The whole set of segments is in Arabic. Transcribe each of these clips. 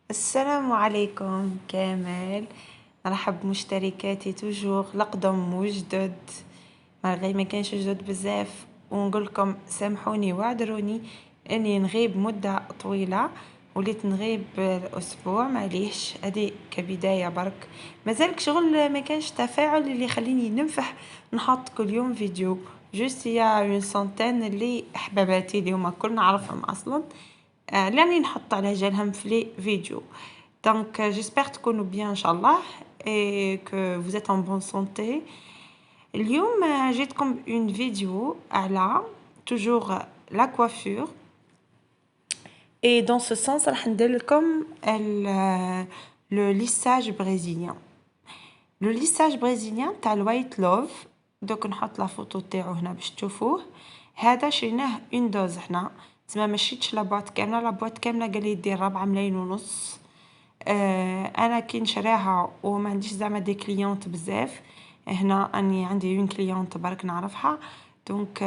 السلام عليكم كامل. مرحب مشتركاتي توجور لقدم وجدد، مالغي ما كانش جدد بزاف، ونقول لكم سامحوني واعذروني اني نغيب مده طويله، وليت نغيب اسبوع معليش. هذه كبدايه برك مازالك شغل ما كانش تفاعل اللي يخليني ننفح نحط كل يوم فيديو. جوست يا اون سانتين اللي احباباتي اللي هما كل نعرفهم اصلا لاني نحط على جالهم في لي فيديو. دونك جيسبر تكونوا بيان ان شاء الله et que vous êtes en bonne santé. اليوم جيتكم une vidéo على toujours la coiffure et dans ce sens راح ندير لكم le lissage brésilien. لو ليساج بريزيليان تاع الوايت لوف. دوك نحط لا فوتو تاعو هنا باش تشوفوه. هذا شريناه اون دوز حنا، تسمى ما شريتش لابواط كامله. لابواط كامله قال لي يدير 4 ملايين ونص. انا كي نشراها وما عنديش زعما دي كليونط بزاف هنا، اني عندي اون كليونط برك نعرفها. دونك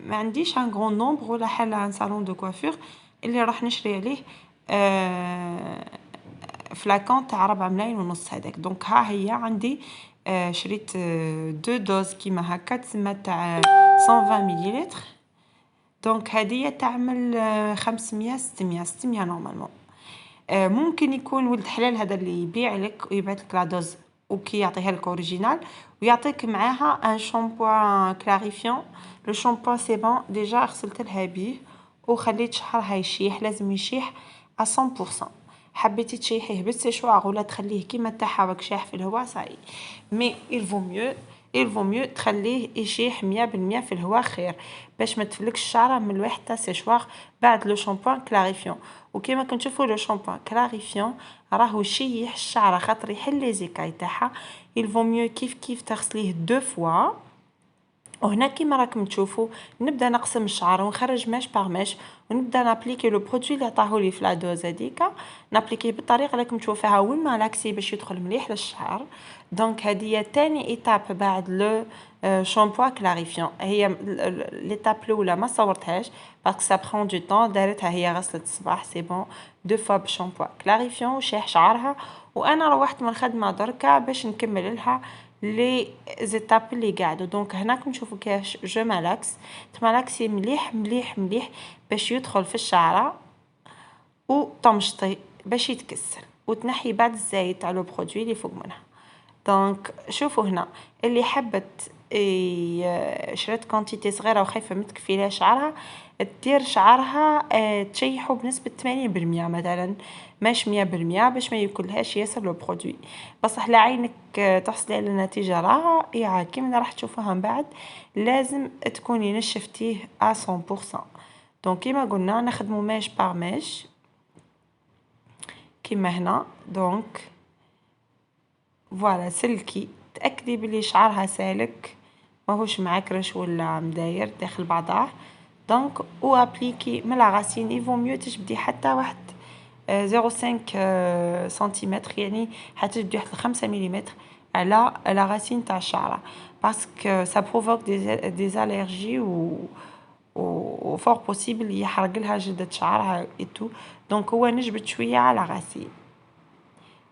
ما عنديش ان غران نومبر ولا حاله ان صالون دو كوافور اللي راح نشري عليه فلاكون تاع 4 ملايين ونص هذاك. دونك ها هي عندي شريت دو دوز كيما هكا، تسمى تاع 120 مليلتر. دونك هذه تعمل 500 600 نورمالمون. ممكن يكون ولد حلال هذا اللي يبيع لك ويبعث لك لا دوز وكي يعطيها لك اوريجينال، ويعطيك معاها ان شامبوان كلاريفيون. لو شامبوان سي بون ديجا غسلت لها بيه وخليت شعرها يشيح، لازم يشيح 100%. حبيتي تشيحيه بالسيشوار ولا تخليه كيما تاعها راك شاح في الهواء صاي، مي il vaut mieux تخليه يشيح 100% في الهواء خير، باش ما تفلكش الشعره من الواحد تاع سيشوار بعد لو شامبوان كلاريفيون. وكيما كنشوفوا لو شامبوان كلاريفيون راهو يشيح الشعره خاطر يحل لي زيكاي تاعها. il vaut mieux كيف تغسليه دو فوا. وهنا كيما راكم تشوفوا نبدا نقسم الشعر ونخرج ماش باغ ماش، ونبدا نابليكي لو برودوي اللي عطاهولي في لا دوز هذيك، نابليكيه بالطريقه اللي راكم تشوفوها وين لاكسي باش يدخل مليح للشعر. دونك هذه هي ثاني ايتاب بعد لو شامبو كلاريفيون. هي ليتاب الاولى ما صورتهاش باسكو سا برون دو طون، دارتها هي غسلت الصباح سي بون دو فوا بشامبو كلاريفيون وشيح شعرها. وانا روحت من الخدمه دركا باش نكمل لها لي زيتاب اللي قاعدوا. دونك هناك نشوفوا كيفاش جو مالاكس تمالاكسي مليح مليح مليح باش يدخل في الشعره وطمشطي باش يتكسل وتنحي بعد الزايد تاع لو برودوي اللي فوق منها. دونك شوفوا هنا اللي حبت شريت كونتيتي صغيره وخايفه متكفيله شعرها، دير شعرها تشيحه بنسبه 80% مثلا، ماش 100%، باش ما ياكلهاش ياسر لو برودوي. بصح لعينك تحصلي على النتيجه رائعه كيما راح تشوفوها من بعد. لازم تكوني نشفتيه 100%. دونك كيما قلنا نخدمو ماش باغ ماش كيما هنا. دونك فوالا سلكي، تأكدي بلي شعرها سالك ماهوش معكرش ولا مداير داخل بعضاه. دونك او ابليكي من لا غاسين يفو ميو تجبدي حتى واحد 0.5 سنتيمتر، يعني حتجبدي واحد 5 مليمتر على لا غاسين تاع الشعره، باسكو سا بروفوك دي الرجي و فور بوسيبل يحرق لها جلدة شعرها ايتو. دونك هو نجبد شويه على غاسين.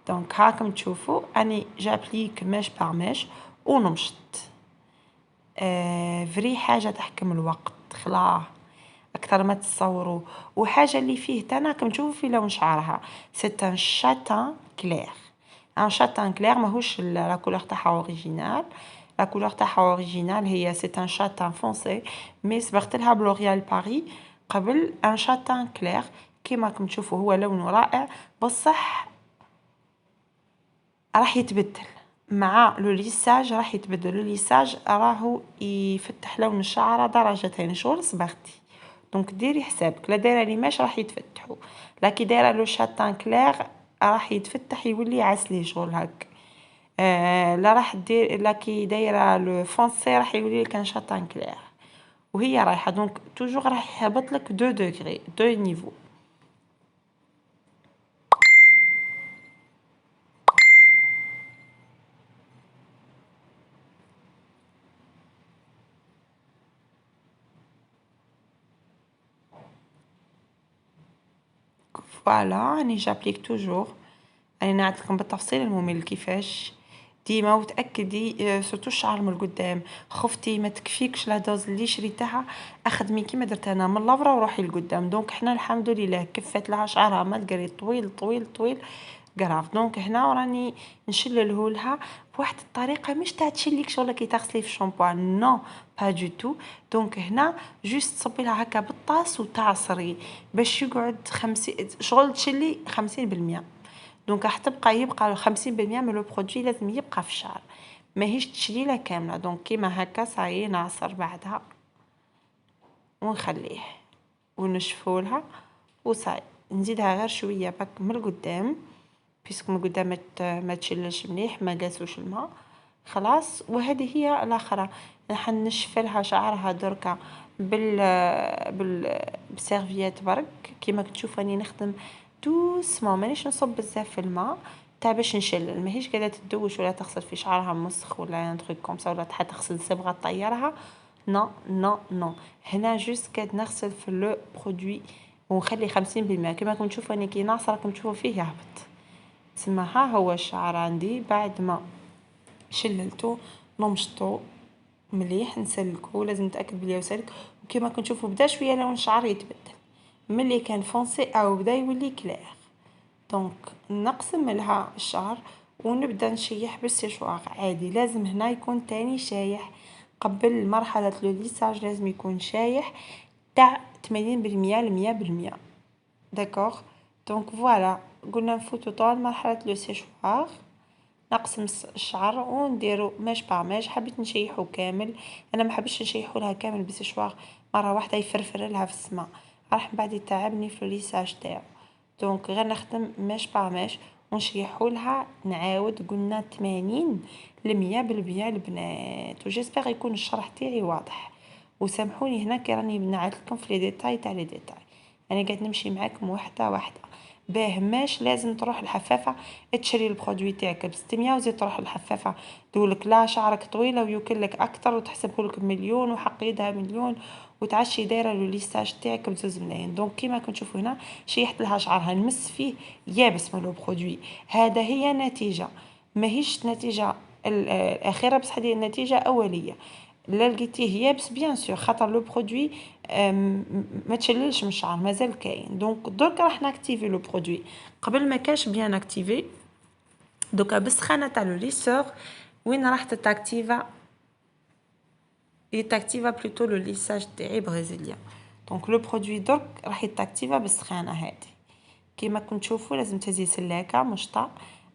دونك هاكم تشوفوا اني جابليك ماش باغ ماش ونمشط. فري حاجه تحكم الوقت خلاه اكثر ما تصوروا. وحاجه اللي فيه تانا راكم تشوفوا في لون شعرها سي ان شاتان كلير. ان شاتان كلير ماهوش لا كولور تاعها اوريجينال. لا كولور تاعها اوريجينال هي سي ان شاتان فونسي، مي صبغت لها بلوريال باري قبل ان شاتان كلير. كيما راكم تشوفوا هو لونه رائع، بصح راح يتبدل مع لو ليساج. راح يتبدل لو ليساج راهو يفتح لون الشعره درجتين شغل صبغتي. دونك ديري حسابك لا دايره لي ماش راح يتفتحوا، لا كي دايره لو شاتان كلير راح يتفتح يولي عسلي شغل هك. لا راح دير لا كي دايره لو فونسي راح يولي لك ان شاتان كلير وهي رايحه. دونك توجور راح يهبط لك 2 دوغري 2 نيفو. فوالا راني جابليك توجور، راني نعطيكم بالتفصيل الممل كيفاش ديما، وتاكدي سورتو الشعر من القدام، خفتي ما تكفيكش لا دوز اللي شريتها اخدمي كيما درت انا من اللبره وروحي لقدام. دونك حنا الحمد لله كفات لها شعرها ما تقري طويل طويل طويل كراف. دونك هنا راني نشلله لها بواحد الطريقه مش تاع تشليك شغل كي تغسلي في شامبوان، نو با دو تو. دونك هنا جوست تصبي لها هكا بالطاس وتعصري باش يقعد 50 شغل تشلي 50%. دونك راح يبقى 50% من لو برودوي لازم يبقى في الشعر، ماهيش تشليله كامله. دونك كيما هكا صاي نعصر بعدها ونخليه ونشفو لها وصاي. نزيدها غير شويه باك من القدام بيسك من القدام ما تشلش مليح، ما قاسوش الماء خلاص. وهذه هي الاخرى راح نشف لها شعرها دركا بسيرفيات برك كيما تشوف راني نخدم دوسمون، مانيش نصب بزاف في الماء تاع باش نشلل، ماهيش قاعده تدوش ولا تغسل في شعرها مسخ ولا تروك كومسا ولا تحط تغسل صبغه طيرها. نو نو نو، هنا جوست قاعد نغسل في لو برودوي ونخلي 50% كيما راكم تشوفوا راني كي نعصر راكم تشوفوا فيه يهبط. تسمى ها هو الشعر عندي بعد ما شللته نمشطو مليح نسلكو، لازم نتاكد بلي يسلك. وكما كنشوفوا بدا شويه لون الشعر يتبدل ملي كان فونسي او بدا يولي كلير. دونك نقسم لها الشعر ونبدا نشيح بالسيشوار عادي. لازم هنا يكون تاني شايح قبل مرحله لو ليساج، لازم يكون شايح تاع 80% ل 100%. داكوغ. دونك فوالا قلنا نفوتو طول مرحله لو سيشوار، نقسم الشعر ونديرو ماش با ماش. حبيت نشيحو كامل، انا ما حبيتش نشيحو لها كامل بالسيشوار مره واحده يفرفر لها في السما، راح من بعد يتعبني في الليساج تاعو. دونك غير نخدم ماش با ماش ونشيحو لها. نعاود قلنا 80 ل 100% البنات. وجيسبر يكون الشرح تاعي واضح، وسامحوني هنا كي راني نعدلكم في لي ديتاي تاع لي ديتاي، انا قاعد نمشي معاكم واحده واحده. باه ماش لازم تروح الحفافه تشري البرودوي تاعك ب 600 وزيد تروح الحفافه تقولك لا شعرك طويله ويوكلك اكثر وتحسبهولك مليون وحق يدها مليون وتعشي دايره لو ليستاج تاعك بزوز ملايين. دونك كيما كنشوفوا هنا شيحت لها شعرها نمس فيه يابس من لو برودوي. هذا هي نتيجه، ماهيش نتيجه الاخيره بس هذه النتيجه اوليه. لا لقيتيه يابس بيان سور خاطر لو برودوي ما تشللش من الشعر مازال كاين. دونك درك راح ناكتيفي لو برودوي، قبل ما كاش بيان اكتيفي. دوكا بالسخانه تاع لو ليسور وين راح تاكتيفا يتاكتيفا بلوتو لو ليساج تاعي برازيليان. دونك لو برودوي درك راح يتاكتيفا بالسخانه هذه. كيما كنت تشوفوا لازم تهزي سلاكه مشطه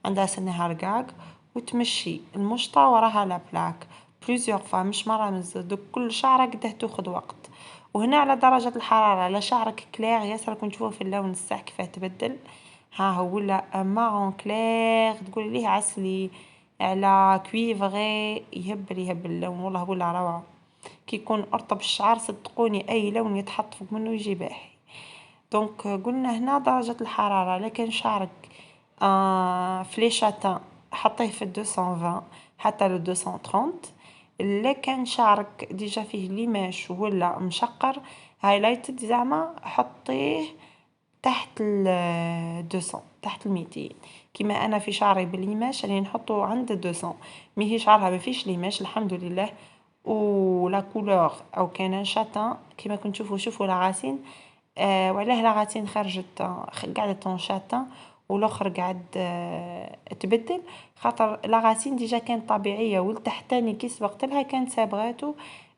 عندها سنها رقاق وتمشي المشطه وراها لا بلاك بليزيور فوا مش مره نزل. دوك كل شعره قداه تاخذ وقت. وهنا على درجه الحراره على شعرك كلير ياسر راكم تشوفوا في اللون الساع كيفاه تبدل. ها هو ولا مارون كلير تقول ليه عسلي على كويفغي يهبل يهبل اللون والله ولا روعه. كي يكون ارطب الشعر صدقوني اي لون يتحط فوق منه يجي باهي. دونك قلنا هنا درجة الحرارة، لكن شعرك في شاتان حطيه في 220 حتى ل 230. لكن شعرك ديجا فيه ليماش ولا مشقر هايلايتد زعما حطيه تحت ال 200 تحت ال 200. كيما انا في شعري بالليماش راني نحطو عند 200. مي هي شعرها ما فيش ليماش الحمد لله. ولا كولور او كان شاتان كيما كنت شوفوا لاغاسين وعلاه لاغاسين خرجت قاعده طون شاتان والاخر قاعد تبدل. خاطر لاغاسين ديجا كانت طبيعيه والتحتاني كي سبقت لها كانت صبغاتو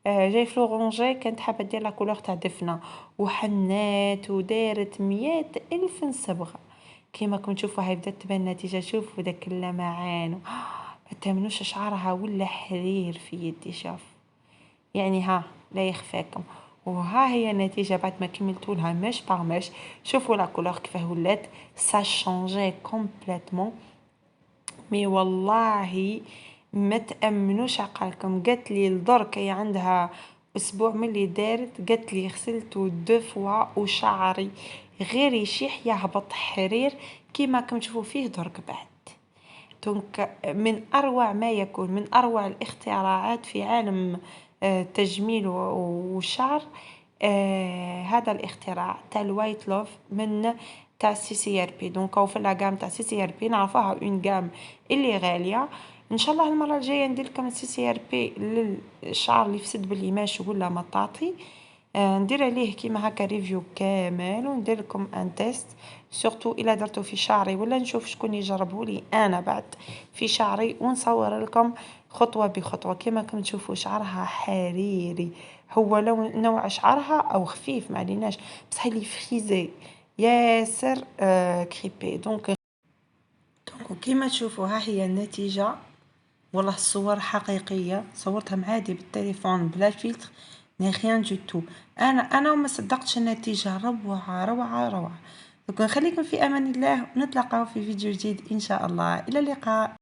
جاي فلورونجي كانت حابه دير لا كولور تاع دفنه وحنات ودارت 100,000 صبغه. كيما كنت تشوفوا هاي بدات تبان النتيجه. شوفوا داك اللمعان ما تامنوش شعرها ولا حرير في يدي شاف يعني ها لا يخفاكم. وها هي النتيجه بعد ما كملتوا لها ماش باغ ماش. شوفوا لا كولور كيفاه ولات سا شونجي كومبليتمون. مي والله ما تامنوش عقلكم. قالت لي الدرك هي عندها اسبوع ملي دارت قالت لي غسلته 2 فوا وشعري غير يشيح يهبط حرير كيما كنتم تشوفوا فيه درك بعد. دونك من اروع ما يكون، من اروع الاختراعات في عالم التجميل والشعر هذا الاختراع تاع الوايت لوف من تاع سي سي ار بي. دونك راهو في لاغام تاع سي سي ار بي نعرفوها اون غام اللي غاليه. ان شاء الله المره الجايه ندير لكم السي سي ار بي للشعر اللي فسد باللي ماشي ولا مطاطي، ندير عليه كيما هكا ريفيو كامل وندير لكم ان تيست سورتو الا درتو في شعري ولا نشوف شكون يجربه لي انا بعد في شعري ونصور لكم خطوه بخطوه. كيما راكم تشوفوا شعرها حريري، هو لو نوع شعرها او خفيف ما عليناش بصح لي فريزي ياسر كريبي. دونك كيما تشوفوا ها هي النتيجه. والله الصور حقيقيه، صورتها معادي بالتليفون بلا فلتر ني ريان دو تو. انا وما صدقتش النتيجه، روعه روعه روعه. دونك نخليكم في امان الله ونتلاقاو في فيديو جديد ان شاء الله. الى اللقاء.